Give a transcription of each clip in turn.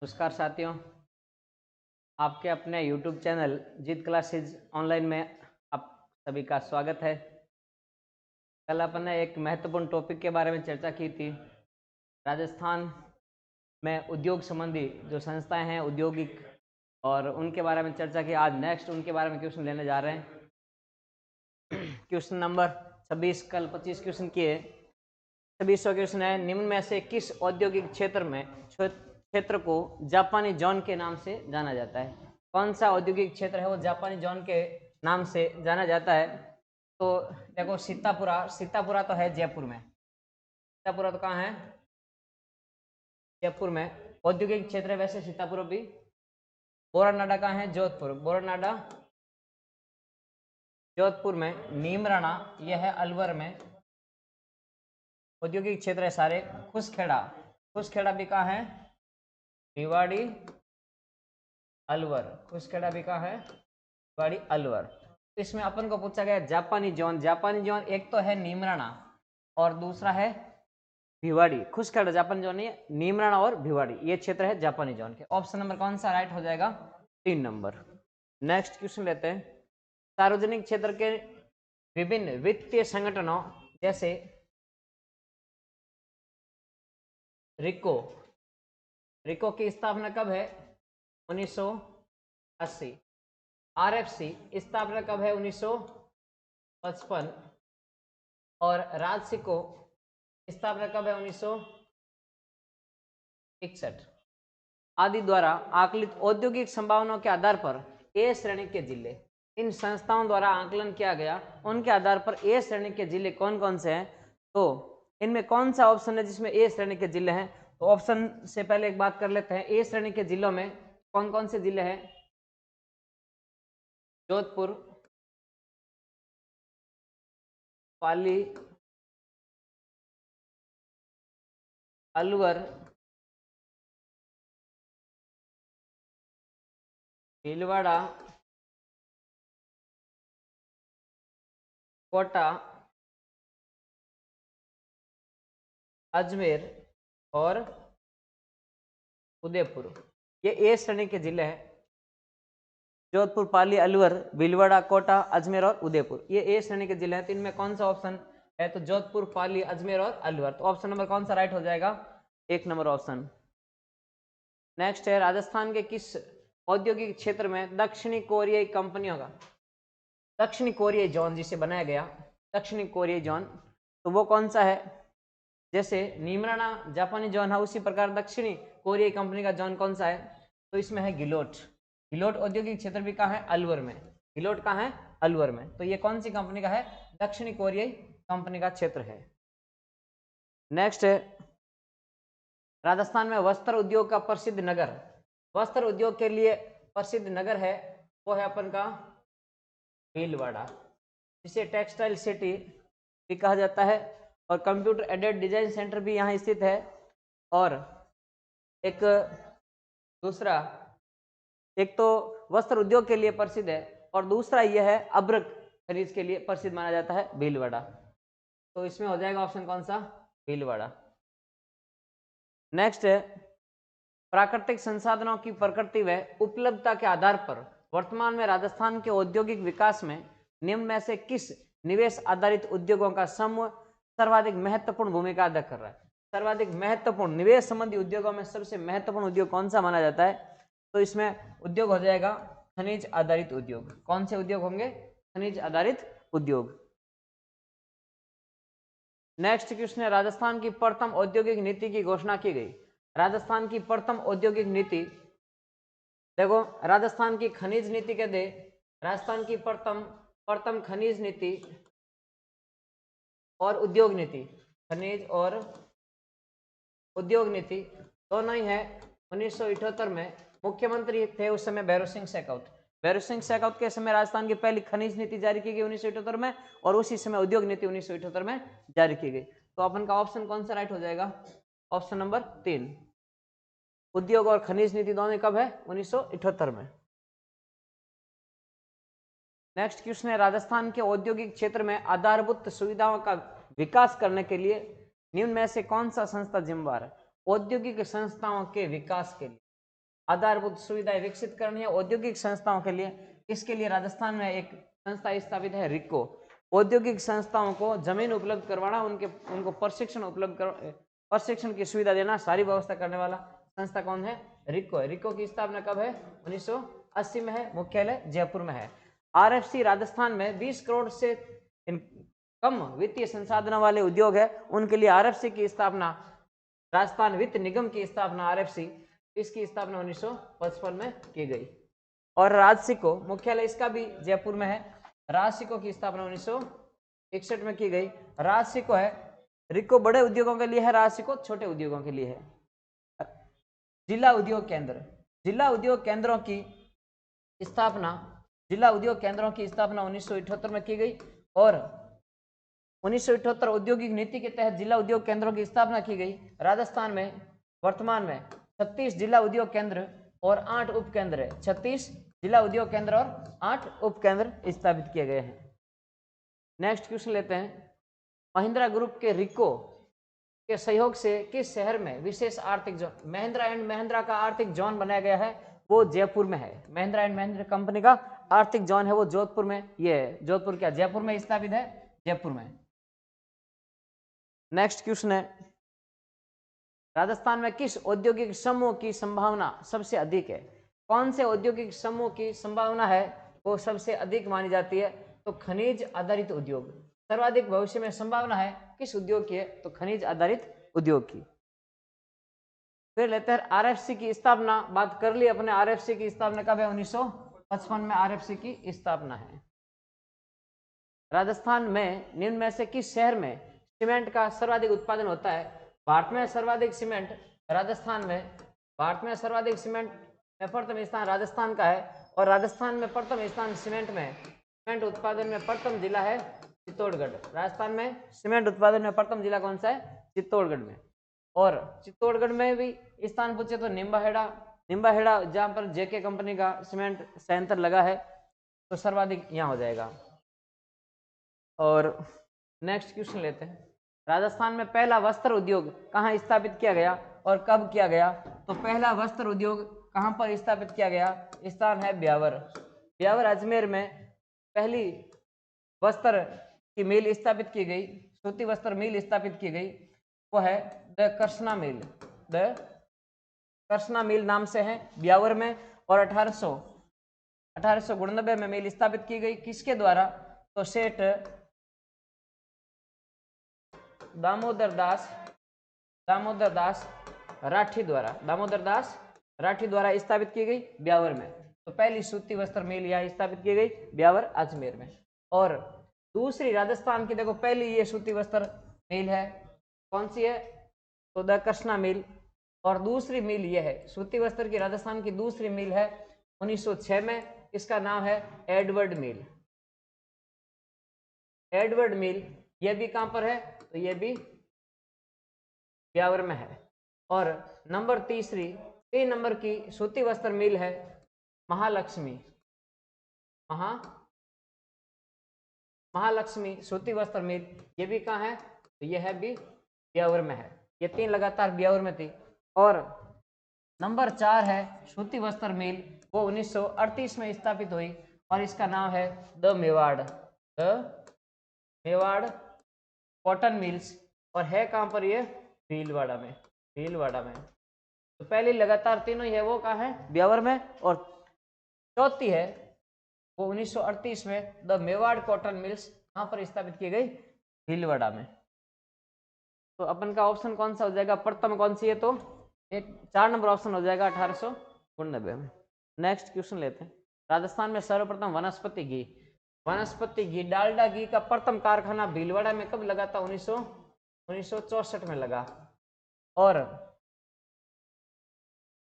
नमस्कार साथियों, आपके अपने YouTube चैनल जीत क्लासेज ऑनलाइन में आप सभी का स्वागत है। कल अपन ने एक महत्वपूर्ण टॉपिक के बारे में चर्चा की थी। राजस्थान में उद्योग संबंधी जो संस्थाएं हैं औद्योगिक, और उनके बारे में चर्चा की। आज नेक्स्ट उनके बारे में क्वेश्चन लेने जा रहे हैं। क्वेश्चन नंबर 26, कल 25 क्वेश्चन किए। 26वां क्वेश्चन है, निम्न में से किस औद्योगिक क्षेत्र को जापानी जोन के नाम से जाना जाता है? कौन सा औद्योगिक क्षेत्र है वो जापानी जोन के नाम से जाना जाता है? तो देखो, सीतापुरा तो है जयपुर में। सीतापुरा तो कहाँ है? जयपुर में औद्योगिक क्षेत्र है वैसे सीतापुर भी। बोरानाडा कहाँ है? जोधपुर। बोरानाडा जोधपुर में। नीमराणा यह है अलवर में। औद्योगिक क्षेत्र है सारे। खुसखेड़ा भी कहाँ है? भिवाड़ी अलवर। खुसखेड़ा भी कहाँ है? भिवाड़ी अलवर। इसमें अपन को पूछा गया जापानी जोन। जापानी जोन एक तो है नीमराणा और दूसरा है भिवाड़ी। खुसखेड़ा जापानी जोन नहीं है, नीमराणा और भिवाड़ी ये क्षेत्र है जापानी जोन के। ऑप्शन नंबर कौन सा राइट हो जाएगा? 3 नंबर। नेक्स्ट क्वेश्चन लेते हैं। सार्वजनिक क्षेत्र के विभिन्न वित्तीय संगठनों जैसे रिको की स्थापना कब है? 1980। आरएफसी स्थापना कब है? 1955। और राजसिको स्थापना कब है? 1961। आदि द्वारा आकलित औद्योगिक संभावनाओं के आधार पर ए श्रेणी के जिले, इन संस्थाओं द्वारा आकलन किया गया, उनके आधार पर ए श्रेणी के जिले कौन कौन से हैं? तो इनमें कौन सा ऑप्शन है जिसमें ए श्रेणी के जिले हैं? तो ऑप्शन से पहले एक बात कर लेते हैं। ए श्रेणी के जिलों में कौन कौन से जिले हैं? जोधपुर, पाली, अलवर, भीलवाड़ा, कोटा, अजमेर और उदयपुर। ये ए श्रेणी के जिले हैं। जोधपुर, पाली, अलवर, भीलवाड़ा, कोटा, अजमेर और उदयपुर ये ए श्रेणी के जिले हैं। तो इनमें कौन सा ऑप्शन है? तो जोधपुर, पाली, अजमेर और अलवर। तो ऑप्शन नंबर कौन सा राइट हो जाएगा? 1 नंबर ऑप्शन। नेक्स्ट है, राजस्थान के किस औद्योगिक क्षेत्र में दक्षिणी कोरियाई कंपनियों का, दक्षिणी कोरियाई जोन जिसे बनाया गया, दक्षिणी कोरियाई जोन, तो वो कौन सा है? जैसे नीमराणा जापानी जोन है उसी प्रकार दक्षिणी कोरियाई कंपनी का जोन कौन सा है? तो इसमें है गिलोट औद्योगिक क्षेत्र भी कहाँ है? अलवर में। गिलोट कहाँ है? अलवर में। तो ये कौन सी कंपनी का है? दक्षिणी कोरियाई कंपनी का क्षेत्र है। नेक्स्ट है, राजस्थान में वस्त्र उद्योग का प्रसिद्ध नगर, वस्त्र उद्योग के लिए प्रसिद्ध नगर है वो है अपन का भीलवाड़ा, जिसे टेक्सटाइल सिटी भी कहा जाता है। और कंप्यूटर एडेड डिजाइन सेंटर भी यहाँ स्थित है। और एक दूसरा, एक तो वस्त्र उद्योग के लिए प्रसिद्ध है और दूसरा यह है अब्रक खनिज के लिए प्रसिद्ध माना जाता है भीलवाड़ा। तो इसमें हो जाएगा ऑप्शन कौन सा? भीलवाड़ा। नेक्स्ट है, प्राकृतिक संसाधनों की प्रकृति व उपलब्धता के आधार पर वर्तमान में राजस्थान के औद्योगिक विकास में निम्न में से किस निवेश आधारित उद्योगों का समूह सर्वाधिक महत्वपूर्ण भूमिका अदा कर रहा है? सर्वाधिक महत्वपूर्ण निवेश संबंधी उद्योगों में सबसे महत्वपूर्ण उद्योग कौन सा माना जाता है? तो इसमें उद्योग हो जाएगा खनिज आधारित उद्योग। कौन से उद्योग होंगे? खनिज आधारित उद्योग। नेक्स्ट क्वेश्चन है, राजस्थान की प्रथम औद्योगिक नीति की घोषणा की गई। राजस्थान की प्रथम औद्योगिक नीति, देखो राजस्थान की खनिज नीति के दे, राजस्थान की प्रथम खनिज नीति और उद्योग नीति, खनिज और उद्योग नीति दोनों ही है 1978 में। मुख्यमंत्री थे उस समय भैरव सिंह शेखावत। भैरव सिंह शेखावत के समय राजस्थान की पहली खनिज नीति जारी की गई 1978 में, और उसी समय उद्योग नीति 1978 में जारी की गई। तो अपन का ऑप्शन कौन सा राइट हो जाएगा? Option number 3। उद्योग और खनिज नीति दोनों कब है? 1978 में। नेक्स्ट क्वेश्चन है, राजस्थान के औद्योगिक क्षेत्र में आधारभूत सुविधाओं का विकास करने के लिए निम्न में से कौन सा संस्था जिम्मेदार है? औद्योगिक संस्थाओं के विकास के लिए आधारभूत सुविधाएं विकसित करनी है औद्योगिक संस्थाओं के लिए। इसके लिए राजस्थान में एक संस्था स्थापित है रिको। औद्योगिक संस्थाओं को जमीन उपलब्ध करवाना, उनको प्रशिक्षण की सुविधा देना, सारी व्यवस्था करने वाला संस्था कौन है? रिको है। रिको की स्थापना कब है? 1980 में है। मुख्यालय जयपुर में है। आरएफसी राजस्थान में 20 करोड़ से कम वित्तीय संसाधनों वाले उद्योग है, उनके लिए आरएफसी की स्थापना, राजस्थान वित्त निगम की स्थापना, आरएफसी, इसकी स्थापना 1955 में की गई। और राजसिको मुख्यालय इसका भी जयपुर में है। राजसिको की स्थापना 1961 में की गई। राजसिको है, रिको बड़े उद्योगों के लिए है, राजसिको छोटे उद्योगों के लिए है। जिला उद्योग केंद्र, जिला उद्योग केंद्रों की स्थापना 1978 में की गई। और 1978 औद्योगिक नीति के तहत जिला उद्योग केंद्रों की स्थापना की गई। राजस्थान में वर्तमान में 36 जिला उद्योग केंद्र और 8 उपकेंद्र है। 36 जिला उद्योग केंद्र और 8 उपकेंद्र स्थापित किए गए हैं। नेक्स्ट क्वेश्चन लेते हैं। महिंद्रा ग्रुप के रिको के सहयोग से किस शहर में विशेष आर्थिक जोन, महिंद्रा एंड महिंद्रा का आर्थिक जोन बनाया गया है? वो जयपुर में है। महिंद्रा एंड महिंद्रा कंपनी का आर्थिक जोन है वो जोधपुर में। ये है जोधपुर, क्या जयपुर में स्थापित है? जयपुर में। नेक्स्ट क्वेश्चन है, राजस्थान में किस औद्योगिक समूह की संभावना सबसे अधिक है? कौन से औद्योगिक समूह की संभावना है वो सबसे अधिक मानी जाती है? तो खनिज आधारित उद्योग। सर्वाधिक भविष्य में संभावना है किस उद्योग की है? तो खनिज आधारित उद्योग की। फिर लेते हैं आरएफसी की स्थापना, बात कर ली अपने। आरएफसी की स्थापना कब है? 1955 में आरएफसी की स्थापना है। राजस्थान में निम्न में से किस शहर में सीमेंट का सर्वाधिक उत्पादन होता है? भारत में सर्वाधिक सीमेंट राजस्थान में, भारत में सर्वाधिक सीमेंट में प्रथम स्थान राजस्थान का है। और राजस्थान में प्रथम स्थान सीमेंट में, सीमेंट उत्पादन में प्रथम जिला है चित्तौड़गढ़। राजस्थान में सीमेंट उत्पादन में प्रथम जिला कौन सा है? चित्तौड़गढ़ में। और चित्तौड़गढ़ में भी स्थान पूछे तो निम्बाहेड़ा जहां पर जेके कंपनी का सीमेंट संयंत्र लगा है, तो सर्वाधिक यहाँ हो जाएगा। और नेक्स्ट क्वेश्चन लेते हैं। राजस्थान में पहला वस्त्र उद्योग कहाँ स्थापित किया गया और कब किया गया? तो पहला वस्त्र उद्योग कहाँ पर स्थापित किया गया? स्थान है ब्यावर। ब्यावर अजमेर में पहली वस्त्र की मिल स्थापित की गई, सूती वस्त्र मिल स्थापित की गई, वो है the Krishna mill. The Krishna mill नाम से है ब्यावर में। और 1899 में मिल स्थापित की गई। किसके द्वारा? तो सेठ दामोदर दास राठी द्वारा स्थापित की गई ब्यावर में। तो पहली सूती वस्त्र मिल यहाँ स्थापित की गई ब्यावर अजमेर में। और दूसरी राजस्थान की देखो पहली ये सूती वस्त्र मिल है, कौन सी है? तो द कृष्णा मिल। और दूसरी मिल ये है सूती वस्त्र की, राजस्थान की दूसरी मिल है 1906 में, इसका नाम है एडवर्ड मिल। एडवर्ड मिल ये भी कहां पर है? तो ये भी ब्यावर में है। और नंबर 3 नंबर की सूती वस्त्र मिल है महालक्ष्मी सूती वस्त्र मिल, ये भी कहाँ है? तो ये है भी ब्यावर में है। ये 3 लगातार ब्यावर में थी। और नंबर 4 है सूती वस्त्र मिल, वो 1938 में स्थापित हुई और इसका नाम है द मेवाड़ कॉटन मिल्स। और है कहाँ पर? ये भीलवाड़ा में। तो पहली लगातार तीनों ही है वो कहाँ है? ब्यावर में। और चौथी है वो 1938 में द मेवाड़ कॉटन मिल्स, कहाँ पर स्थापित की गई? भीलवाड़ा में। तो अपन का ऑप्शन कौन सा हो जाएगा? प्रथम कौन सी है? तो 4 नंबर ऑप्शन हो जाएगा 1899 में। नेक्स्ट क्वेश्चन लेते हैं। राजस्थान में सर्वप्रथम वनस्पति घी डालडा घी का प्रथम कारखाना भीलवाड़ा में कब लगा था? 1964 में लगा। और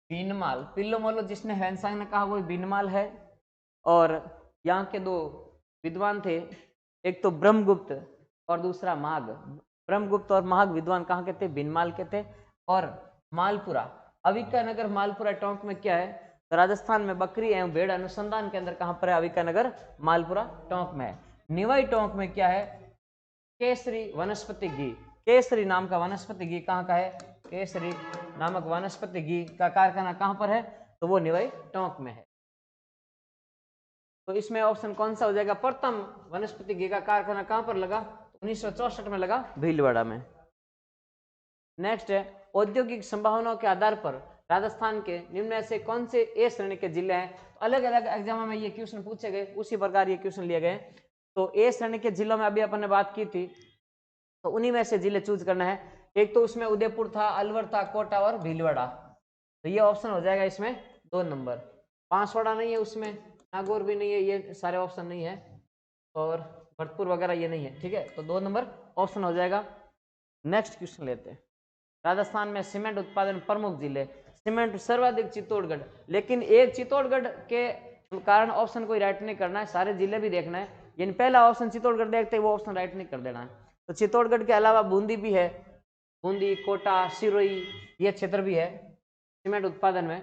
बीनमाल पिल्लोमोलो जिसने हैंसांग ने कहा वो बीनमाल है। और यहाँ के 2 विद्वान थे, एक तो ब्रह्मगुप्त और दूसरा माघ। ब्रह्मगुप्त और माघ विद्वान कहाँ के थे? बीनमाल के थे। और मालपुरा, अविका नगर मालपुरा टोंक में क्या है? तो राजस्थान में बकरी एवं भेड़ अनुसंधान केंद्र कहाँ पर है? अविका नगर मालपुरा टोंक में है। निवाई टोंक में क्या है? केसरी वनस्पति घी, केसरी नाम का वनस्पति घी कहाँ का है? केसरी नामक वनस्पति घी का कारखाना कहाँ पर है? तो वो निवाई टोंक में है। तो इसमें ऑप्शन कौन सा हो जाएगा? प्रथम वनस्पति घी का कारखाना कहां पर लगा? 1964 में लगा, भीलवाड़ा में। नेक्स्ट है, औद्योगिक संभावनाओं के आधार पर राजस्थान के निम्न में से कौन से ए श्रेणी के जिले हैं? तो अलग अलग एग्जाम में ये क्वेश्चन पूछे गए, उसी प्रकार ये क्वेश्चन लिए गए। तो ए श्रेणी के जिलों में अभी अपन ने बात की थी, तो उन्हीं में से जिले चूज करना है। एक तो उसमें उदयपुर था, अलवर था, कोटा और भीलवाड़ा। तो ये ऑप्शन हो जाएगा इसमें 2 नंबर। बांसवाड़ा नहीं है उसमें, नागौर भी नहीं है, ये सारे ऑप्शन नहीं है, और भरतपुर वगैरह ये नहीं है, ठीक है। तो 2 नंबर ऑप्शन हो जाएगा। नेक्स्ट क्वेश्चन लेते हैं। राजस्थान में सीमेंट उत्पादन प्रमुख जिले, सीमेंट सर्वाधिक चित्तौड़गढ़, लेकिन एक चित्तौड़गढ़ के कारण ऑप्शन कोई राइट नहीं करना है, सारे जिले भी देखना है। यानी पहला ऑप्शन चित्तौड़गढ़ देखते वो ऑप्शन राइट नहीं कर देना है। तो चित्तौड़गढ़ के अलावा बूंदी भी है, बूंदी, कोटा, सिरोही, ये क्षेत्र भी है सीमेंट उत्पादन में।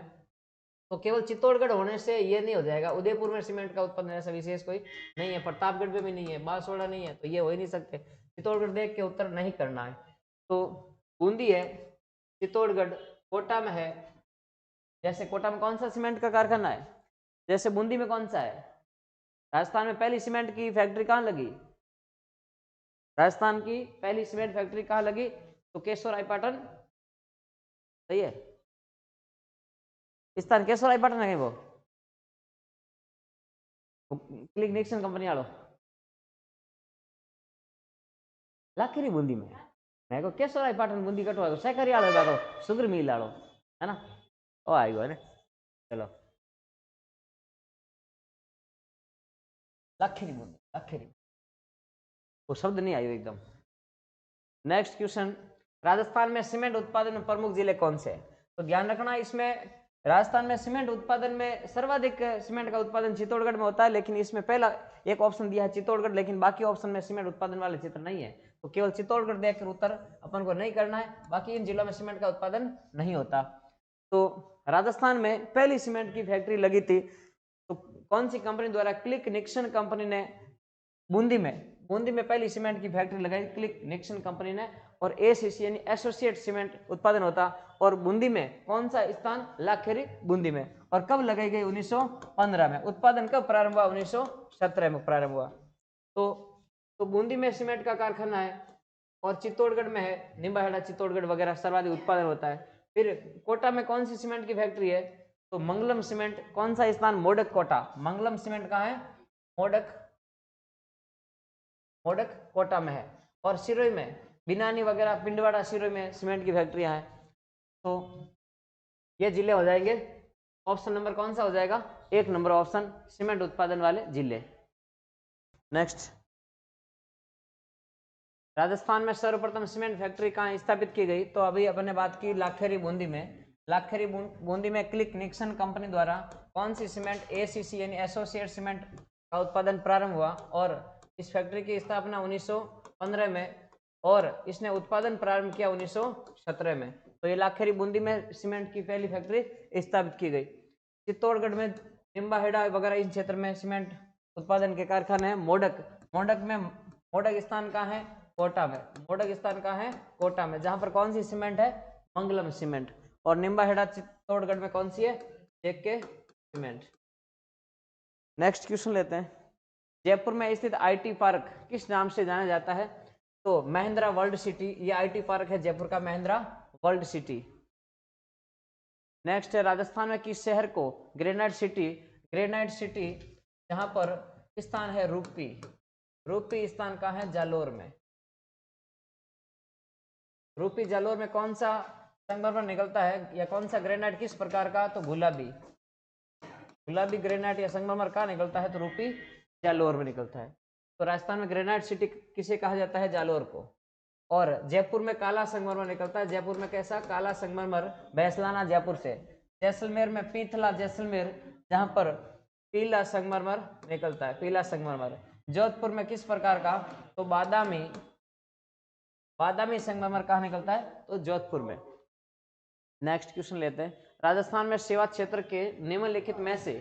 तो केवल चित्तौड़गढ़ होने से ये नहीं हो जाएगा। उदयपुर में सीमेंट का उत्पादन ऐसा विशेष कोई नहीं है, प्रतापगढ़ में भी नहीं है, बांसवाड़ा नहीं है, तो ये हो ही नहीं सकते। चित्तौड़गढ़ देख के उत्तर नहीं करना है। तो बूंदी है, चित्तौड़गढ़, कोटा में है। जैसे कोटा में कौन सा सीमेंट का कारखाना है, जैसे बूंदी में कौन सा है? राजस्थान में पहली सीमेंट की फैक्ट्री कहाँ लगी? राजस्थान की पहली सीमेंट फैक्ट्री कहाँ लगी? तो केशवरायपाटन, सही है। इस स्थान केशवरायपाटन है वो क्लिक निक्सन कंपनी वालों लाखेरी बूंदी में। मैं को केशवरायपाटन बूंदी कटवा सहकारी आलो बातो सुगर मिल आलो है ना, ओ आई गयो ने। चलो लाखेरी बूंदी, लाखेरी, वो शब्द नहीं आयो एकदम। नेक्स्ट क्वेश्चन, राजस्थान में सीमेंट उत्पादन में प्रमुख जिले कौन से? तो ध्यान रखना, इसमें राजस्थान में सीमेंट उत्पादन में सर्वाधिक सीमेंट का उत्पादन चित्तौड़गढ़ में होता है, लेकिन इसमें पहला एक ऑप्शन दिया है चित्तौड़गढ़, लेकिन बाकी ऑप्शन में सीमेंट उत्पादन वाले क्षेत्र नहीं है। तो केवल चित्तौड़गढ़ देखकर उत्तर अपन को नहीं करना है, बाकी इन जिलों में सीमेंट का उत्पादन नहीं होता। तो राजस्थान में पहली सीमेंट की फैक्ट्री लगी थी, तो कौन सी कंपनी द्वारा? क्लिक निक्सन कंपनी ने बूंदी में पहली सीमेंट की फैक्ट्री लगाई क्लिक निक्सन कंपनी ने, और एसीसी यानी एसोसिएट सीमेंट उत्पादन होता। और बूंदी में कौन सा स्थान? लाखेरी बूंदी में। और कब लगाई गई? 1915 में। उत्पादन कब प्रारंभ हुआ? 1917 में प्रारंभ हुआ। तो बूंदी में सीमेंट का कारखाना है, और चित्तौड़गढ़ में है, निम्बाहेड़ा, चित्तौड़गढ़ वगैरह सर्वाधिक उत्पादन होता है। फिर कोटा में कौन सी सीमेंट की फैक्ट्री है? तो मंगलम सीमेंट। कौन सा स्थान? मोडक, कोटा। मंगलम सीमेंट कहाँ है? मोडक कोटा में है। और सिरोही में बिनानी वगैरह, पिंडवाड़ा, सिरोही में सीमेंट की फैक्ट्रियां हैं। तो ये जिले हो जाएंगे। ऑप्शन नंबर कौन सा हो जाएगा? 1 नंबर ऑप्शन, सीमेंट उत्पादन वाले जिले। नेक्स्ट, राजस्थान में सर्वप्रथम सीमेंट फैक्ट्री कहाँ स्थापित की गई? तो अभी अपन ने बात की लाखेरी बूंदी में। लाखेरी बूंदी में क्लिक निक्सन कंपनी द्वारा कौन सी सीमेंट? एसीसी यानी एसोसिएट सीमेंट का उत्पादन प्रारंभ हुआ, और इस फैक्ट्री की स्थापना 1915 में, और इसने उत्पादन प्रारंभ किया 1917 में। तो ये लाखेरी बूंदी में सीमेंट की पहली फैक्ट्री स्थापित की गई। चित्तौड़गढ़ में निम्बाहेड़ा वगैरह इस क्षेत्र में सीमेंट उत्पादन के कारखाने हैं। मोडक स्थान कहाँ है? कोटा में। मोडक स्थान कहाँ है? कोटा में, जहां पर कौन सी सीमेंट है? मंगलम सीमेंट। और निम्बाहेड़ा चित्तौड़गढ़ में कौन सी है? जेके सीमेंट। नेक्स्ट क्वेश्चन लेते हैं। जयपुर में स्थित आईटी पार्क किस नाम से जाना जाता है? तो महिंद्रा वर्ल्ड सिटी, ये आईटी पार्क है जयपुर का, महिंद्रा वर्ल्ड सिटी। नेक्स्ट है, राजस्थान में किस शहर को ग्रेनाइट सिटी जहां पर स्थान है रूपी स्थान कहाँ है? जालोर में। रूपी जालोर में कौन सा संगमरमर निकलता है, या कौन सा ग्रेनाइट किस प्रकार का? तो गुलाबी ग्रेनाइट या संगमरमर कहाँ निकलता है? तो रूपी जालोर में निकलता है। तो राजस्थान में ग्रेनाइट सिटी किसे कहा जाता है? जालोर को। और जयपुर में काला संगमरमर निकलता है। जयपुर में कैसा? काला संगमरमर, बैसलाना जयपुर से। जैसलमेर में पीथला जैसलमेर, जहां पर पीला संगमरमर निकलता है, पीला संगमरमर। जोधपुर में किस प्रकार का? तो बादामी संगमरमर कहाँ निकलता है? तो जोधपुर में। नेक्स्ट क्वेश्चन लेते हैं। राजस्थान में सेवा क्षेत्र के निम्नलिखित में से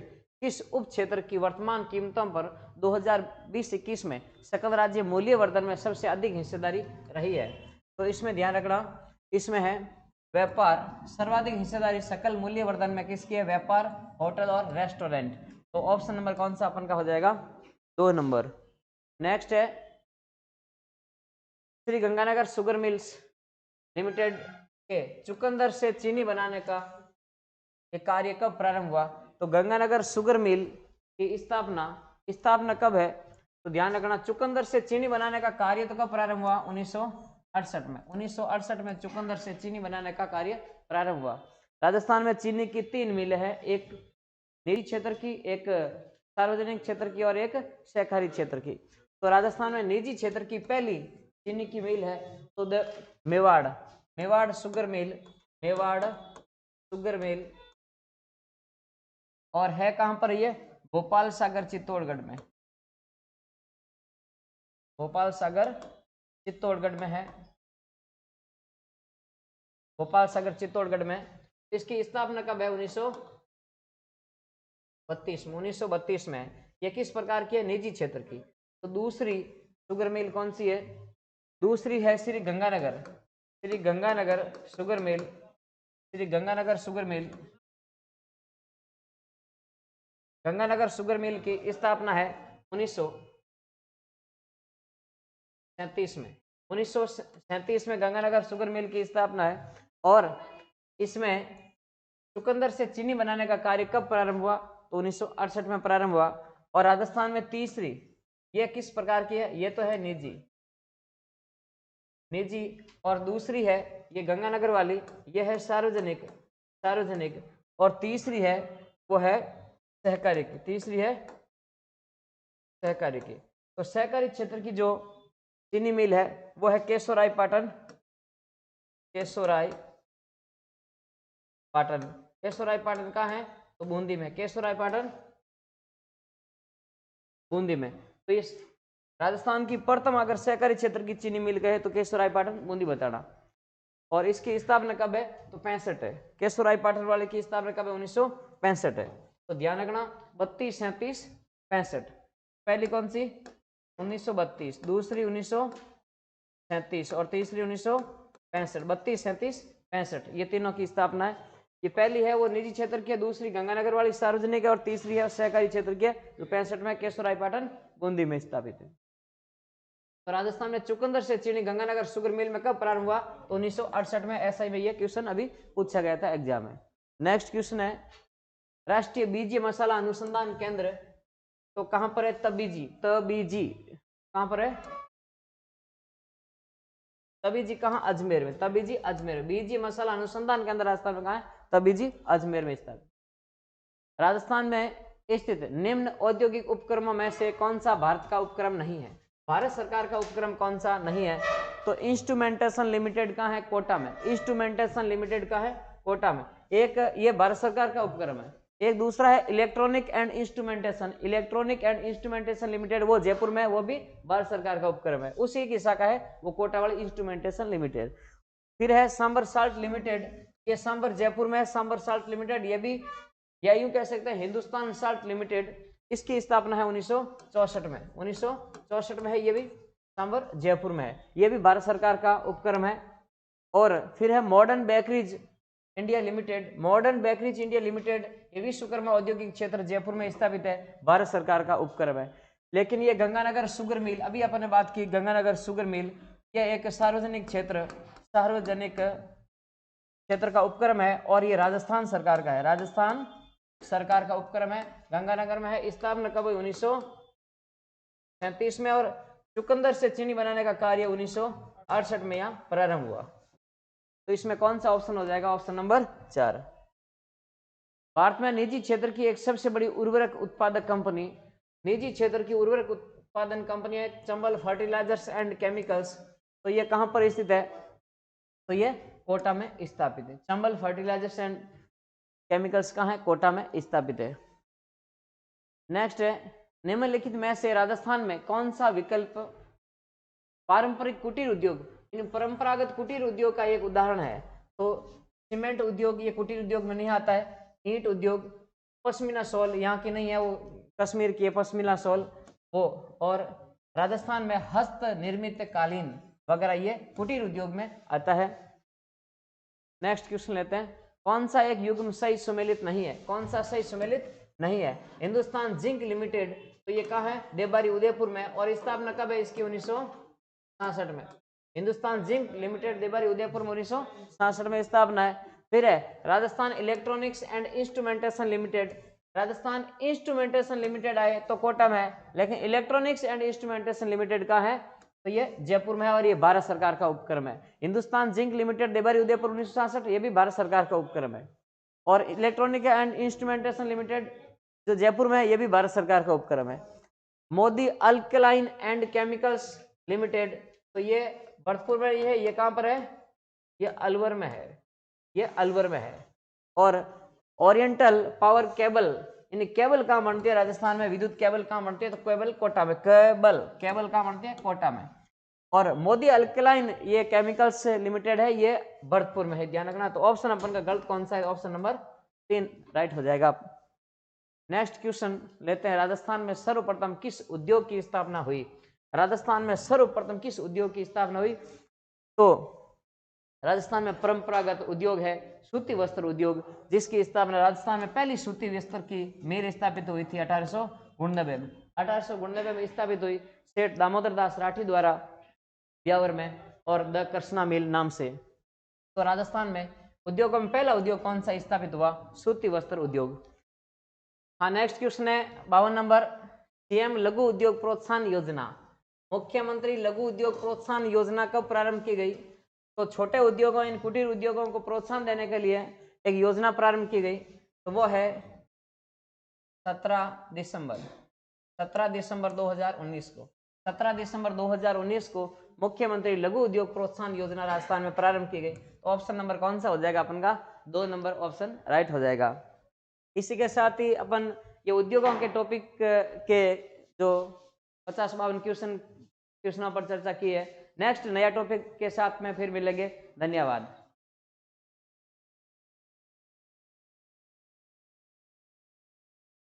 किस उप क्षेत्र की वर्तमान कीमतों पर 2020-21 में सकल राज्य मूल्य वर्धन में सबसे अधिक हिस्सेदारी रही है? तो इसमें ध्यान रखना, इसमें है व्यापार सर्वाधिक हिस्सेदारी सकल मूल्य वर्धन में किसकी है? व्यापार, होटल और रेस्टोरेंट। तो ऑप्शन नंबर कौन सा अपन का हो जाएगा? 2 नंबर। नेक्स्ट है Shri Ganganagar sugar mills limited के चुकंदर से चीनी बनाने का ये कार्य कब प्रारंभ हुआ? तो गंगानगर शुगर मिल की स्थापना कब है? तो ध्यान रखना, चुकंदर से चीनी बनाने का कार्य तो कब प्रारंभ हुआ? 1968 में। 1968 में चुकंदर से चीनी बनाने का कार्य प्रारंभ हुआ। राजस्थान में चीनी की 3 मिलें हैं, एक निजी क्षेत्र की, एक सार्वजनिक क्षेत्र की और एक सहकारी क्षेत्र की। तो राजस्थान में निजी क्षेत्र की पहली चीनी की मिल है तो मेवाड़ शुगर मिल और है कहां पर? ये भोपाल सागर चित्तौड़गढ़ में। भोपाल सागर चित्तौड़गढ़ में है, भोपाल सागर चित्तौड़गढ़ में। इसकी स्थापना कब है? 1932 में। ये किस प्रकार की है? निजी क्षेत्र की। तो दूसरी शुगर मिल कौन सी है? दूसरी है Shri Ganganagar sugar mill. Ganganagar sugar mill की स्थापना है 1937 में। 1937 में गंगानगर शुगर मिल की स्थापना है और इसमें चुकंदर से चीनी बनाने का कार्य कब प्रारंभ हुआ? तो 1968 में प्रारंभ हुआ। और राजस्थान में तीसरी, ये किस प्रकार की है? ये तो है निजी और दूसरी है ये गंगानगर वाली, ये है सार्वजनिक और तीसरी है वो है सहकारी की। तो सहकारी क्षेत्र की जो चीनी मिल है वो है केशोराय पाटन कहाँ है? तो बूंदी में। केशोराय पाटन बूंदी में। तो इस राजस्थान की प्रथम अगर सहकारी क्षेत्र की चीनी मिल गए तो केशोराय पाटन बूंदी बताना। और इसकी स्थापना कब है? तो 65 है। केशोराय पाटन वाले की स्थापना कब है? 1965 है। तो ध्यान रखना 32, 37, 65। पहली कौन सी? 1932, दूसरी 1937 और तीसरी 1965। 32, 37, 65 ये तीनों की स्थापना है। ये पहली है वो निजी क्षेत्र की है, दूसरी गंगानगर वाली सार्वजनिक है और तीसरी है सहकारी क्षेत्र की है जो 65 में केशोराय पाटन बूंदी में स्थापित है। तो राजस्थान में चुकंदर से चीनी गंगानगर शुगर मिल में कब प्रारंभ हुआ? तो 1968 में। एसआई में ये क्वेश्चन अभी पूछा गया था एग्जाम में। नेक्स्ट क्वेश्चन है राष्ट्रीय बीजीय मसाला अनुसंधान केंद्र तो कहां पर है? तबीजी कहां पर है? तबीजी कहां? अजमेर में। तबीजी अजमेर। बीजीय मसाला अनुसंधान केंद्र राजस्थान में कहां है? तबीजी अजमेर में स्थापित। राजस्थान में स्थित निम्न औद्योगिक उपक्रमों में से कौन सा भारत का उपक्रम नहीं है? भारत सरकार का उपक्रम कौन सा नहीं है? तो इंस्ट्रूमेंटेशन लिमिटेड का है कोटा में। इंस्ट्रूमेंटेशन लिमिटेड का है कोटा में। एक ये भारत सरकार का उपक्रम है। एक दूसरा है इलेक्ट्रॉनिक एंड इंस्ट्रूमेंटेशन लिमिटेड, वो जयपुर में, वो भी भारत सरकार का उपक्रम है। उसी की शाखा है वो कोटा वाली इंस्ट्रूमेंटेशन लिमिटेड। फिर है सांबर साल्ट लिमिटेड, ये सांबर जयपुर में है। सांबर साल्ट लिमिटेड ये भी, या यूं कह सकते हैं हिंदुस्तान साल्ट लिमिटेड, इसकी स्थापना है 1964 में। 1964 में है, ये भी सांबर जयपुर में है। ये भी भारत सरकार का उपक्रम है। और फिर है मॉडर्न बेकरीज इंडिया लिमिटेड, ये विश्वकर्मा औद्योगिक क्षेत्र जयपुर में स्थापित है, भारत सरकार का उपक्रम है। लेकिन ये गंगानगर शुगर मिल, अभी अपन ने बात की गंगानगर शुगर मिल, यह एक सार्वजनिक क्षेत्र का उपक्रम है और ये राजस्थान सरकार का है। राजस्थान सरकार का उपक्रम है, गंगानगर में है। स्थापना कब हुई? 1937 में। और चुकंदर से चीनी बनाने का कार्य 1968 में यहाँ प्रारंभ हुआ। तो इसमें कौन सा ऑप्शन हो जाएगा? Option number 4। भारत में निजी क्षेत्र की एक सबसे बड़ी उर्वरक उत्पादक कंपनी, निजी क्षेत्र की उर्वरक उत्पादन कंपनी है चंबल फर्टिलाइजर्स एंड केमिकल्स। तो ये कहां पर स्थित है? तो ये कोटा में स्थापित है। चंबल फर्टिलाइजर्स एंड केमिकल्स कहां है? कोटा में स्थापित है। नेक्स्ट है निम्नलिखित में से राजस्थान में कौन सा विकल्प पारंपरिक कुटीर उद्योग, परंपरागत कुटीर उद्योग का एक उदाहरण है? तो सीमेंट उद्योग ये कुटीर उद्योग में नहीं आता है। ईंट उद्योग, पश्मीना शॉल यहाँ की नहीं है, वो कश्मीर की है पश्मीना शॉल वो। और राजस्थान में हस्त निर्मित कालीन वगैरह ये कुटीर उद्योग में आता है। नेक्स्ट क्वेश्चन लेते हैं, कौन सा एक युग्म सही सुमेलित नहीं है? कौन सा सही सुमेलित नहीं है? हिंदुस्तान जिंक लिमिटेड, तो ये कहाँ है? देवबारी उदयपुर में। और स्थापना कब है इसकी? 1966 में। हिंदुस्तान जिंक लिमिटेड देवबारी उदयपुर में 1966 में स्थापना है। फिर है Rajasthan electronics and instrumentation limited. Rajasthan instrumentation limited आए तो कोटा में है, लेकिन इलेक्ट्रॉनिक्स एंड इंस्ट्रूमेंटेशन लिमिटेड का है तो ये जयपुर में है और ये भारत सरकार का उपक्रम है। हिंदुस्तान जिंक लिमिटेड देवबारी उदयपुर 1966, ये भी भारत सरकार का उपक्रम है। और इलेक्ट्रॉनिक एंड इंस्ट्रूमेंटेशन लिमिटेड जो जयपुर में है, ये भी भारत सरकार का उपक्रम है। Modi alkaline and chemicals limited, तो ये भरतपुर में ये है, ये कहां पर है? ये अलवर में है, ये अलवर में है। और oriental power cable, in cable कहां बनती है? राजस्थान में। विद्युत केबल कहां बनती है? तो केबल कोटा में। केबल कहां बनती है? कोटा में। और मोदी अल्कलाइन ये केमिकल्स लिमिटेड है, ये भरतपुर में है, ध्यान रखना। तो ऑप्शन अपन का गलत कौन सा है? ऑप्शन नंबर 3 राइट हो जाएगा। नेक्स्ट क्वेश्चन लेते हैं, राजस्थान में सर्वप्रथम किस उद्योग की स्थापना हुई? राजस्थान में सर्वप्रथम किस उद्योग की स्थापना हुई? तो राजस्थान में परंपरागत उद्योग है सूती वस्त्र उद्योग, जिसकी स्थापना राजस्थान में पहली सूती वस्त्र की मिल स्थापित हुई थी 1899 में। 1899 में स्थापित हुई सेठ दामोदर दास राठी द्वारा ब्यावर में, और द कृष्णा मिल नाम से। तो राजस्थान में उद्योगों में पहला उद्योग कौन सा स्थापित हुआ? सूती वस्त्र उद्योग। हाँ, नेक्स्ट क्वेश्चन है 52 नंबर, सीएम लघु उद्योग प्रोत्साहन योजना, मुख्यमंत्री लघु उद्योग प्रोत्साहन योजना कब प्रारंभ की गई? तो छोटे उद्योगों, इन कुटीर उद्योगों को प्रोत्साहन देने के लिए एक योजना प्रारंभ की गई, तो वो है 17 दिसंबर 2019 को। 17 दिसंबर 2019 को मुख्यमंत्री लघु उद्योग प्रोत्साहन योजना राजस्थान में प्रारंभ की गई। तो ऑप्शन नंबर कौन सा हो जाएगा अपन का? 2 नंबर ऑप्शन राइट हो जाएगा। इसी के साथ ही अपन ये उद्योगों के टॉपिक के जो 50-52 क्वेश्चनों पर चर्चा की है, नेक्स्ट नया टॉपिक के साथ में फिर मिलेंगे। धन्यवाद।